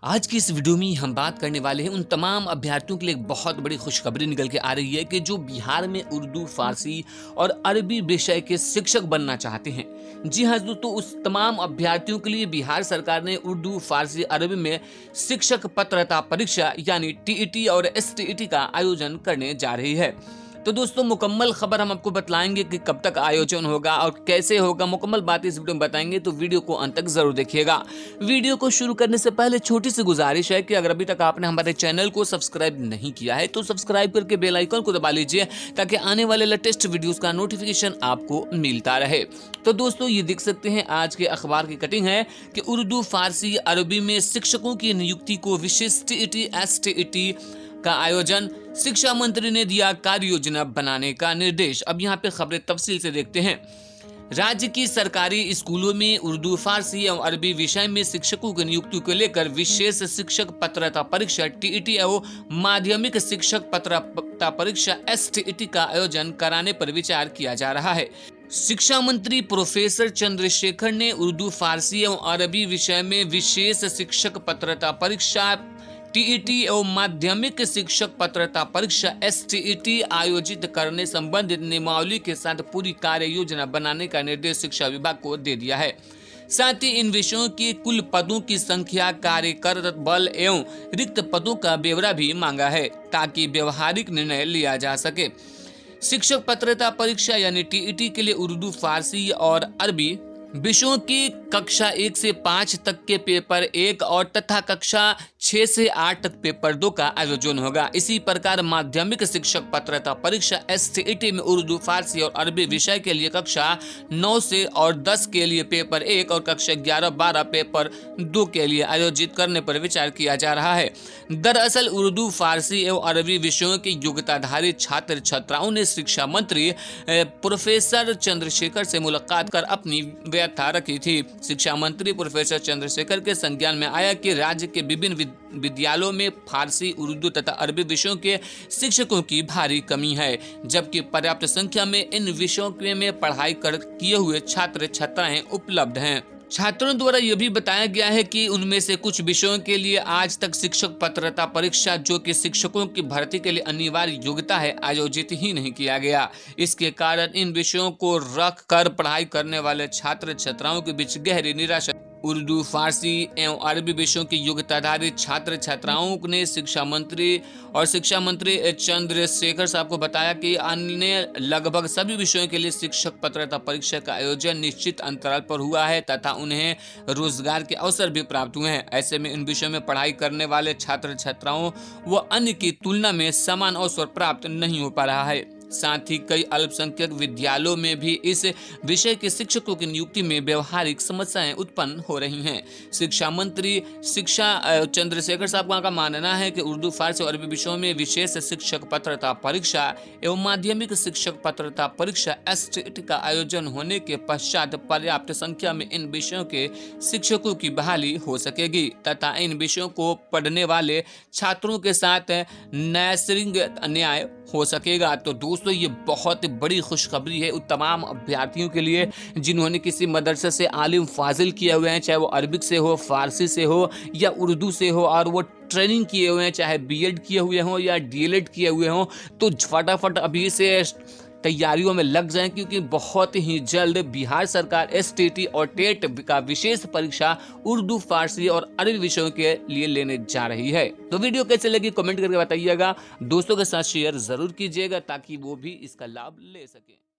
आज की इस वीडियो में हम बात करने वाले हैं उन तमाम अभ्यर्थियों के लिए एक बहुत बड़ी खुशखबरी निकल के आ रही है कि जो बिहार में उर्दू, फारसी और अरबी विषय के शिक्षक बनना चाहते हैं। जी हाँ दोस्तों, उस तमाम अभ्यर्थियों के लिए बिहार सरकार ने उर्दू, फारसी, अरबी में शिक्षक पात्रता परीक्षा यानी टीईटी और एसटीईटी का आयोजन करने जा रही है। तो दोस्तों, मुकम्मल खबर हम आपको बतलाएंगे कि कब तक आयोजन होगा और कैसे होगा, मुकम्मल बात इस वीडियो में बताएंगे, तो वीडियो को अंत तक जरूर देखिएगा। वीडियो को शुरू करने से पहले छोटी सी गुजारिश है कि अगर अभी तक आपने हमारे चैनल को सब्सक्राइब नहीं किया है तो सब्सक्राइब करके बेल आइकन को दबा लीजिए ताकि आने वाले लेटेस्ट वीडियोस का नोटिफिकेशन आपको मिलता रहे। तो दोस्तों, ये देख सकते हैं आज के अखबार की कटिंग है कि उर्दू, फारसी, अरबी में शिक्षकों की नियुक्ति को विशेष टीईटी, एसटीईटी का आयोजन, शिक्षा मंत्री ने दिया कार्य योजना बनाने का निर्देश। अब यहाँ पे खबरें तफसील से देखते हैं। राज्य की सरकारी स्कूलों में उर्दू, फारसी एवं अरबी विषय में शिक्षकों की नियुक्ति को लेकर विशेष शिक्षक पात्रता परीक्षा टीईटी एवं माध्यमिक शिक्षक पात्रता परीक्षा एसटीईटी का आयोजन कराने पर विचार किया जा रहा है। शिक्षा मंत्री प्रोफेसर चंद्रशेखर ने उर्दू, फारसी एवं अरबी विषय में विशेष शिक्षक पात्रता परीक्षा टीईटी एवं माध्यमिक शिक्षक पात्रता परीक्षा एसटीईटी आयोजित करने संबंधित नियमावली के साथ पूरी कार्य योजना बनाने का निर्देश शिक्षा विभाग को दे दिया है। साथ ही इन विषयों के कुल पदों की संख्या, कार्यरत बल एवं रिक्त पदों का ब्यौरा भी मांगा है ताकि व्यवहारिक निर्णय लिया जा सके। शिक्षक पात्रता परीक्षा यानी टीईटी के लिए उर्दू, फारसी और अरबी विषयों की कक्षा 1 से 5 तक के पेपर 1 और तथा कक्षा 6 से 8 तक पेपर 2 का आयोजन होगा। इसी प्रकार माध्यमिक शिक्षक पात्रता परीक्षा एसटीईटी में उर्दू, फारसी और अरबी विषय के लिए कक्षा 9 से और 10 के लिए पेपर 1 और कक्षा 11, 12 पेपर 2 के लिए आयोजित करने पर विचार किया जा रहा है। दरअसल उर्दू, फारसी एवं अरबी विषयों के योग्यताधारी छात्र छात्राओं ने शिक्षा मंत्री प्रोफेसर चंद्रशेखर से मुलाकात कर अपनी व्यथा रखी थी। शिक्षा मंत्री प्रोफेसर चंद्रशेखर के संज्ञान में आया कि राज्य के विभिन्न विद्यालयों में फारसी, उर्दू तथा अरबी विषयों के शिक्षकों की भारी कमी है, जबकि पर्याप्त संख्या में इन विषयों में पढ़ाई किए हुए छात्र छात्राएं उपलब्ध हैं। छात्रों द्वारा यह भी बताया गया है कि उनमें से कुछ विषयों के लिए आज तक शिक्षक पात्रता परीक्षा, जो कि शिक्षकों की भर्ती के लिए अनिवार्य योग्यता है, आयोजित ही नहीं किया गया। इसके कारण इन विषयों को रख कर पढ़ाई करने वाले छात्र छात्राओं के बीच गहरी निराशा। उर्दू, फारसी एवं अरबी विषयों की योग्यताधारी छात्र छात्राओं ने शिक्षा मंत्री चंद्रशेखर साहब को बताया कि अन्य लगभग सभी विषयों के लिए शिक्षक पात्रता परीक्षा का आयोजन निश्चित अंतराल पर हुआ है तथा उन्हें रोजगार के अवसर भी प्राप्त हुए हैं। ऐसे में इन विषयों में पढ़ाई करने वाले छात्र छात्राओं व अन्य की तुलना में समान अवसर प्राप्त नहीं हो पा रहा है। साथ ही कई अल्पसंख्यक विद्यालयों में भी इस विषय के शिक्षकों की नियुक्ति में व्यवहारिक समस्याएं उत्पन्न हो रही हैं। शिक्षा मंत्री चंद्रशेखर साहब का मानना है कि उर्दू, फारसी और अरबी विषयों में विशेष शिक्षक पात्रता परीक्षा एवं माध्यमिक शिक्षक पात्रता परीक्षा एसटीईटी का आयोजन होने के पश्चात पर्याप्त संख्या में इन विषयों के शिक्षकों की बहाली हो सकेगी तथा इन विषयों को पढ़ने वाले छात्रों के साथ नैसर्गिक न्याय हो सकेगा। तो दोस्तों, ये बहुत बड़ी खुशखबरी है उन तमाम अभ्यर्थियों के लिए जिन्होंने किसी मदरसे से आलिम फाजिल किए हुए हैं, चाहे वो अरबिक से हो, फारसी से हो या उर्दू से हो, और वो ट्रेनिंग किए हुए हैं, चाहे बीएड किए हुए हों या डीएलएड किए हुए हों, तो फटाफट अभी से तैयारियों में लग जाएं, क्योंकि बहुत ही जल्द बिहार सरकार एसटीईटी और टेट का विशेष परीक्षा उर्दू, फारसी और अरबी विषयों के लिए लेने जा रही है। तो वीडियो कैसे लगी कमेंट करके बताइएगा, दोस्तों के साथ शेयर जरूर कीजिएगा ताकि वो भी इसका लाभ ले सके।